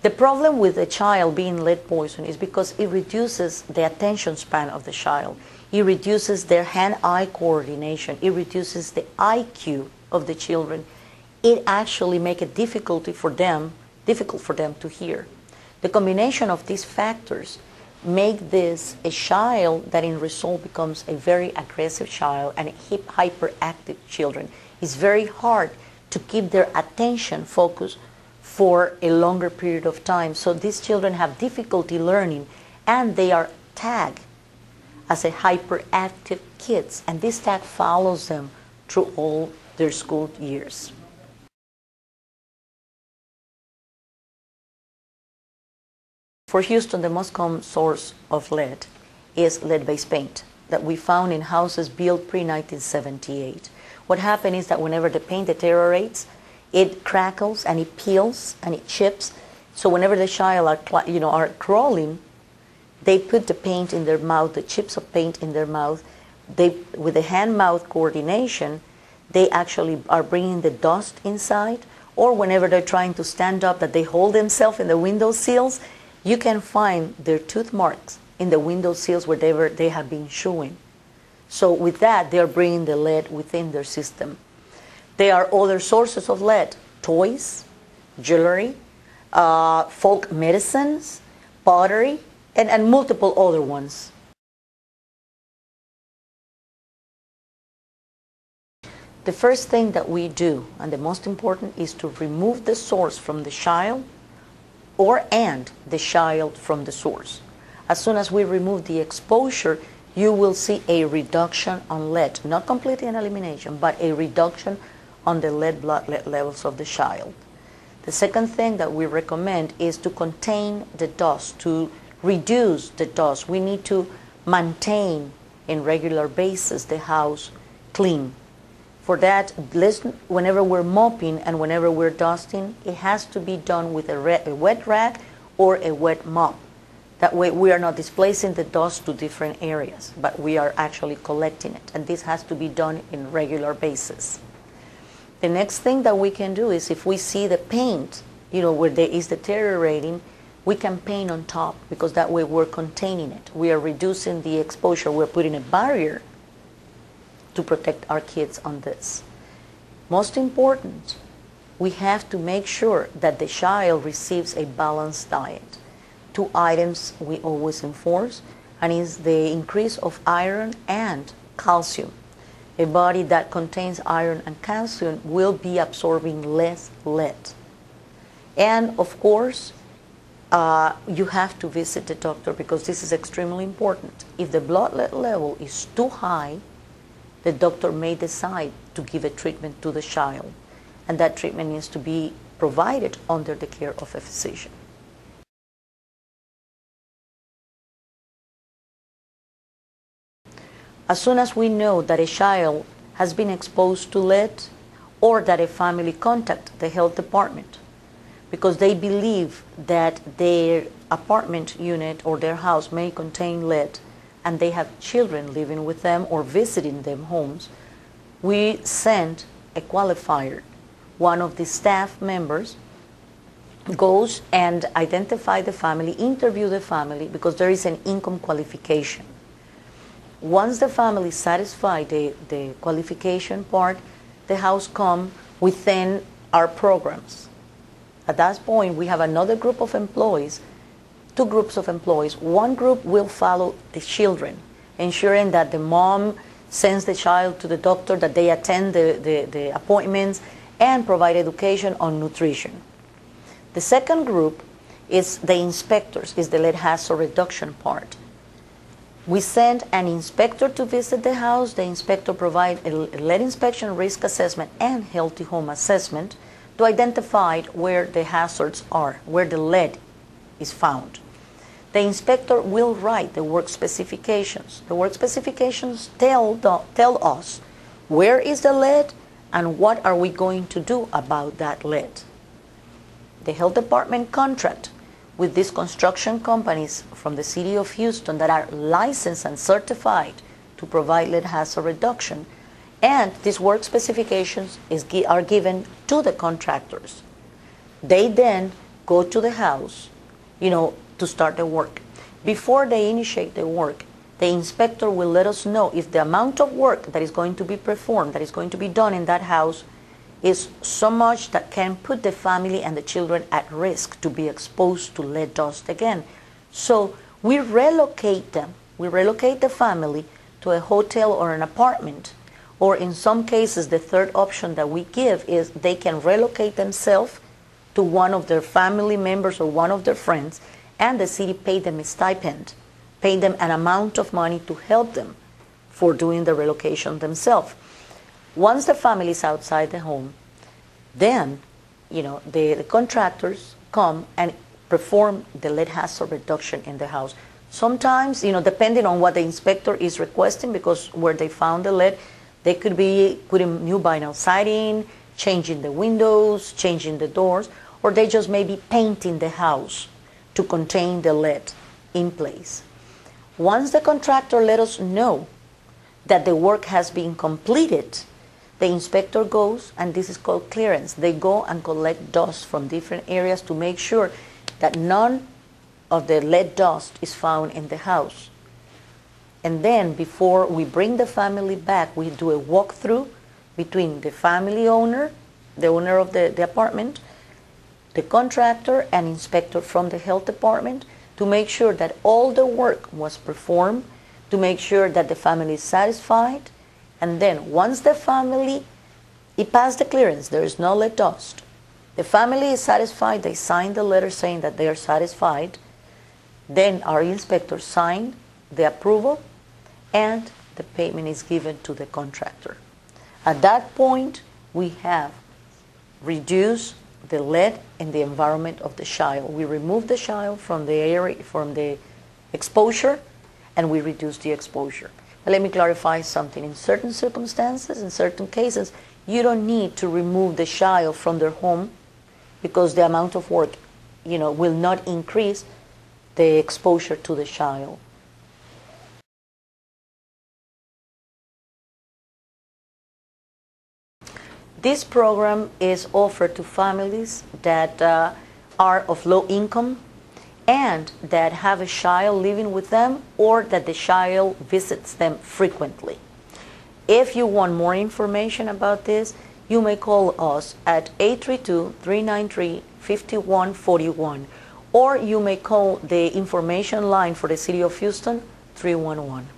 The problem with a child being lead poisoned is because it reduces the attention span of the child. It reduces their hand-eye coordination. It reduces the IQ of the children. It actually makes it difficult for them to hear. The combination of these factors make this a child that in result becomes a very aggressive child and a hyperactive children. It's very hard to keep their attention focused for a longer period of time. So these children have difficulty learning, and they are tagged as a hyperactive kids, and this tag follows them through all their school years. For Houston, the most common source of lead is lead-based paint that we found in houses built pre-1978. What happens is that whenever the paint deteriorates, it crackles and it peels and it chips. So whenever the child are crawling, they put the paint in their mouth, the chips of paint in their mouth. With the hand-mouth coordination, they actually are bringing the dust inside. Or whenever they're trying to stand up, that they hold themselves in the window sills, you can find their tooth marks in the window sills wherever they have been chewing. So with that, they're bringing the lead within their system. There are other sources of lead: toys, jewelry, folk medicines, pottery, and multiple other ones. The first thing that we do, and the most important, is to remove the source from the child and the child from the source. As soon as we remove the exposure, you will see a reduction on lead, not completely an elimination, but a reduction on the blood lead levels of the child. The second thing that we recommend is to contain the dust, to reduce the dust. We need to maintain in regular basis the house clean. For that, whenever we're mopping and whenever we're dusting, it has to be done with a wet rag or a wet mop. That way we are not displacing the dust to different areas, but we are actually collecting it. And this has to be done in regular basis. The next thing that we can do is, if we see the paint, where there is deteriorating, we can paint on top, because that way we're containing it. We are reducing the exposure. We're putting a barrier to protect our kids on this. Most important, we have to make sure that the child receives a balanced diet. 2 items we always enforce, and is the increase of iron and calcium. A body that contains iron and calcium will be absorbing less lead. And of course, you have to visit the doctor, because this is extremely important. If the blood lead level is too high, the doctor may decide to give a treatment to the child, and that treatment needs to be provided under the care of a physician. As soon as we know that a child has been exposed to lead, or that a family contact the health department because they believe that their apartment unit or their house may contain lead, and they have children living with them or visiting them homes, we send a qualifier. One of the staff members goes and identify the family, interview the family, because there is an income qualification. Once the family satisfies the qualification part, the house comes within our programs. At that point, we have another group of employees, 2 groups of employees. One group will follow the children, ensuring that the mom sends the child to the doctor, that they attend the appointments, and provide education on nutrition. The second group is the inspectors, is the lead hazard reduction part. We send an inspector to visit the house. The inspector provides a lead inspection, risk assessment, and healthy home assessment to identify where the hazards are, where the lead is found. The inspector will write the work specifications. The work specifications tell us where is the lead and what are we going to do about that lead. The health department contract with these construction companies from the city of Houston that are licensed and certified to provide lead hazard reduction, and these work specifications are given to the contractors. They then go to the house, to start the work. Before they initiate the work, the inspector will let us know if the amount of work that is going to be performed, that is going to be done in that house, is so much that can put the family and the children at risk to be exposed to lead dust again. So we relocate them. We relocate the family to a hotel or an apartment. Or in some cases, the third option that we give is they can relocate themselves to one of their family members or one of their friends, and the city pay them a stipend, pay them an amount of money to help them for doing the relocation themselves. Once the family is outside the home, then the contractors come and perform the lead hazard reduction in the house. Sometimes, depending on what the inspector is requesting, because where they found the lead, they could be putting new vinyl siding, changing the windows, changing the doors, or they just may be painting the house to contain the lead in place. Once the contractor let us know that the work has been completed, the inspector goes, and this is called clearance. They go and collect dust from different areas to make sure that none of the lead dust is found in the house. And then before we bring the family back, we do a walkthrough between the family owner, the owner of the apartment, the contractor, and inspector from the health department to make sure that all the work was performed, to make sure that the family is satisfied. And then once the family, it passed the clearance, there is no lead dust, the family is satisfied, they sign the letter saying that they are satisfied, then our inspector signed the approval and the payment is given to the contractor. At that point, we have reduced the lead in the environment of the child. We remove the child from the area, from the exposure, and we reduce the exposure. But let me clarify something. In certain circumstances, in certain cases, you don't need to remove the child from their home because the amount of work, will not increase the exposure to the child. This program is offered to families that are of low income and that have a child living with them, or that the child visits them frequently. If you want more information about this, you may call us at 832-393-5141, or you may call the information line for the City of Houston, 311.